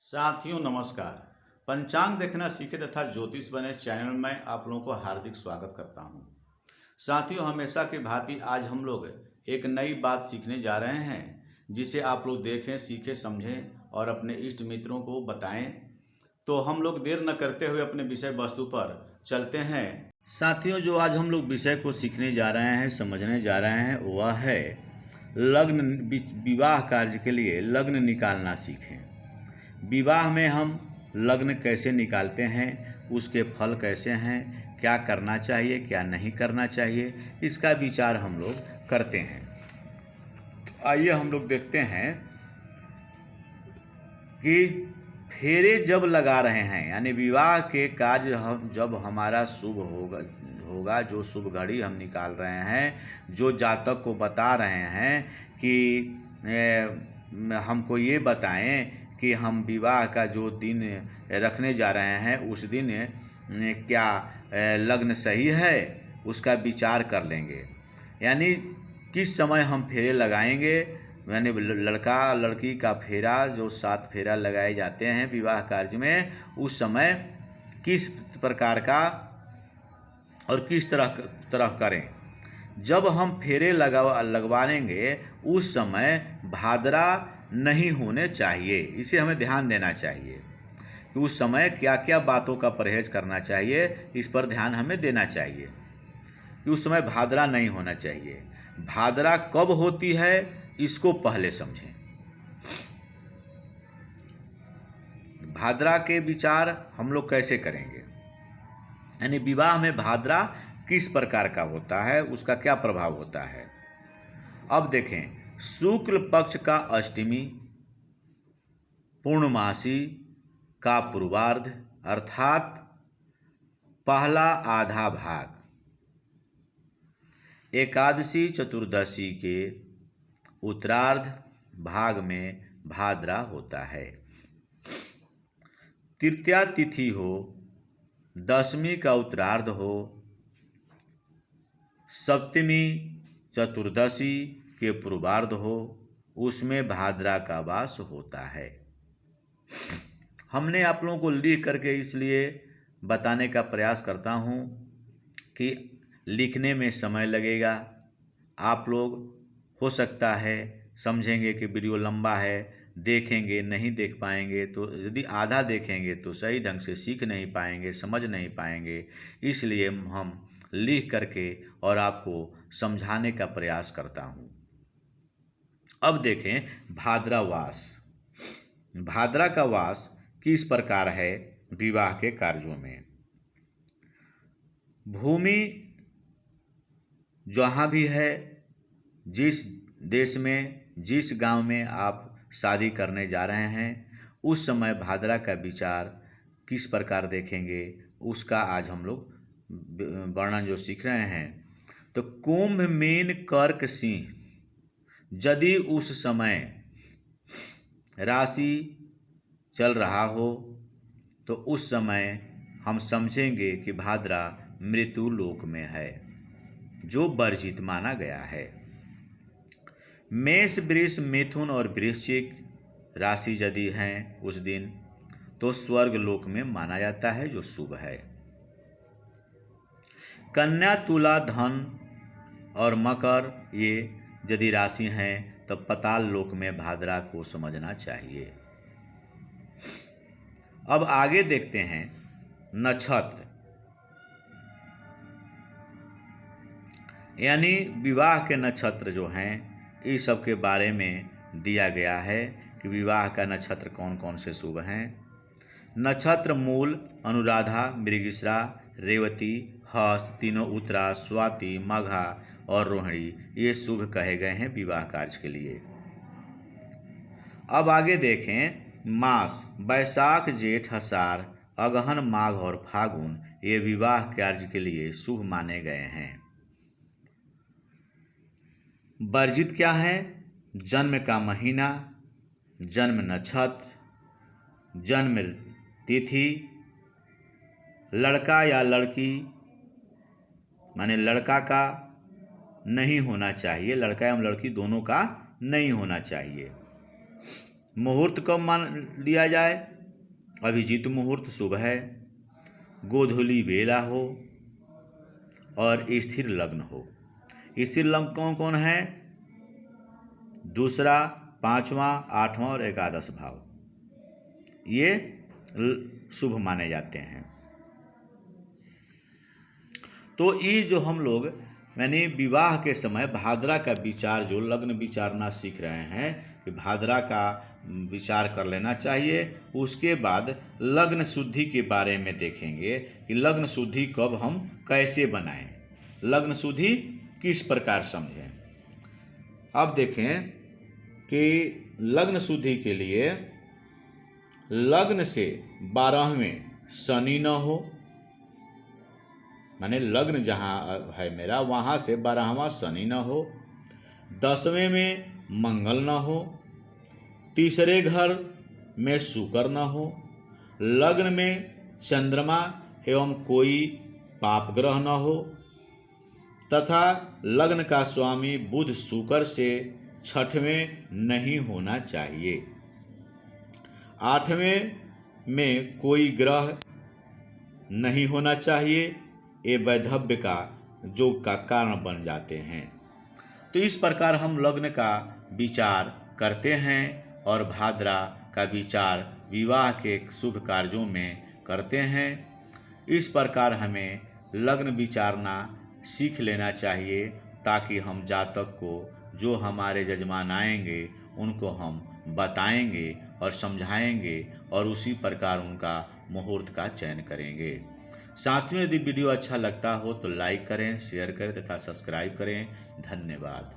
साथियों नमस्कार। पंचांग देखना सीखे तथा ज्योतिष बने चैनल में आप लोगों को हार्दिक स्वागत करता हूं। साथियों हमेशा की भांति आज हम लोग एक नई बात सीखने जा रहे हैं, जिसे आप लोग देखें, सीखें, समझें और अपने इष्ट मित्रों को बताएं। तो हम लोग देर न करते हुए अपने विषय वस्तु पर चलते हैं। साथियों जो आज हम लोग विषय को सीखने जा रहे हैं, समझने जा रहे हैं, वह है लग्न विवाह कार्य के लिए लग्न निकालना सीखें। विवाह में हम लग्न कैसे निकालते हैं, उसके फल कैसे हैं, क्या करना चाहिए, क्या नहीं करना चाहिए, इसका विचार हम लोग करते हैं। आइए हम लोग देखते हैं कि फेरे जब लगा रहे हैं, यानी विवाह के कार्य जब हमारा शुभ होगा, जो शुभ घड़ी हम निकाल रहे हैं, जो जातक को बता रहे हैं कि हमको ये बताएं कि हम विवाह का जो दिन रखने जा रहे हैं उस दिन क्या लग्न सही है, उसका विचार कर लेंगे। यानी किस समय हम फेरे लगाएंगे, यानी लड़का लड़की का फेरा, जो 7 फेरा लगाए जाते हैं विवाह कार्य में, उस समय किस प्रकार का और किस तरह करें। जब हम फेरे लगवाएंगे उस समय भाद्रा नहीं होने चाहिए, इसे हमें ध्यान देना चाहिए कि उस समय क्या क्या बातों का परहेज करना चाहिए, इस पर ध्यान हमें देना चाहिए कि उस समय भाद्रा नहीं होना चाहिए। भाद्रा कब होती है इसको पहले समझें। भाद्रा के विचार हम लोग कैसे करेंगे, यानी विवाह में भाद्रा किस प्रकार का होता है, उसका क्या प्रभाव होता है। अब देखें, शुक्ल पक्ष का अष्टमी, पूर्णमासी का पूर्वार्ध अर्थात पहला आधा भाग, एकादशी चतुर्दशी के उत्तरार्ध भाग में भाद्रा होता है। तृतीया तिथि हो, दशमी का उत्तरार्ध हो, सप्तमी चतुर्दशी के पूर्वार्ध हो, उसमें भाद्रा का वास होता है। हमने आप लोगों को लिख करके इसलिए बताने का प्रयास करता हूँ कि लिखने में समय लगेगा। आप लोग हो सकता है समझेंगे कि वीडियो लंबा है, देखेंगे नहीं देख पाएंगे, तो यदि आधा देखेंगे तो सही ढंग से सीख नहीं पाएंगे, समझ नहीं पाएंगे। इसलिए हम लिख करके और आपको समझाने का प्रयास करता हूँ। अब देखें भाद्रा वास। भाद्रा का वास किस प्रकार है विवाह के कार्यों में। भूमि जहाँ भी है, जिस देश में, जिस गांव में आप शादी करने जा रहे हैं, उस समय भाद्रा का विचार किस प्रकार देखेंगे, उसका आज हम लोग वर्णन जो सीख रहे हैं। तो कुंभ, मीन, कर्क, सिंह, यदि उस समय राशि चल रहा हो तो उस समय हम समझेंगे कि भाद्रा मृत्यु लोक में है, जो वर्जित माना गया है। मेष, वृष, मिथुन और वृश्चिक राशि यदि हैं उस दिन, तो स्वर्ग लोक में माना जाता है, जो शुभ है। कन्या, तुला, धन और मकर ये यदि राशि हैं तो पाताल लोक में भाद्रा को समझना चाहिए। अब आगे देखते हैं नक्षत्र, यानी विवाह के नक्षत्र जो हैं, इस सब के बारे में दिया गया है कि विवाह का नक्षत्र कौन कौन से शुभ हैं। नक्षत्र मूल, अनुराधा, मृगशिरा, रेवती, हस्त, तीनों उत्तरा, स्वाति, मघा और रोहिणी, ये शुभ कहे गए हैं विवाह कार्य के लिए। अब आगे देखें मास, बैसाख, जेठ, आषाढ़, अगहन, माघ और फागुन, ये विवाह कार्य के लिए शुभ माने गए हैं। वर्जित क्या है? जन्म का महीना, जन्म नक्षत्र, जन्म तिथि, लड़का या लड़की, माने लड़का का नहीं होना चाहिए, लड़का एवं लड़की दोनों का नहीं होना चाहिए। मुहूर्त कब मान लिया जाए? अभिजीत मुहूर्त शुभ है, गोधूली बेला हो और स्थिर लग्न हो। स्थिर लग्न कौन कौन है? दूसरा, पांचवा, आठवां और एकादश भाव, ये शुभ माने जाते हैं। तो ये जो हम लोग यानी विवाह के समय भाद्रा का विचार, जो लग्न विचारना सीख रहे हैं कि भाद्रा का विचार कर लेना चाहिए। उसके बाद लग्न शुद्धि के बारे में देखेंगे कि लग्न शुद्धि कब हम कैसे बनाएं, लग्न शुद्धि किस प्रकार समझें। अब देखें कि लग्न शुद्धि के लिए लग्न से 12वें शनि न हो, माने लग्न जहाँ है मेरा वहाँ से 12वां शनि न हो, 10वें में मंगल न हो, तीसरे घर में शुक्र न हो, लग्न में चंद्रमा एवं कोई पाप ग्रह न हो, तथा लग्न का स्वामी बुध शुक्र से 6वें नहीं होना चाहिए। 8वें में कोई ग्रह नहीं होना चाहिए, ये वैधव्य का योग का कारण बन जाते हैं। तो इस प्रकार हम लग्न का विचार करते हैं और भाद्रा का विचार विवाह के शुभ कार्यों में करते हैं। इस प्रकार हमें लग्न विचारना सीख लेना चाहिए ताकि हम जातक को, जो हमारे जजमान आएंगे, उनको हम बताएंगे और समझाएंगे और उसी प्रकार उनका मुहूर्त का चयन करेंगे। साथियों, यदि वीडियो अच्छा लगता हो तो लाइक करें, शेयर करें तथा सब्सक्राइब करें। धन्यवाद।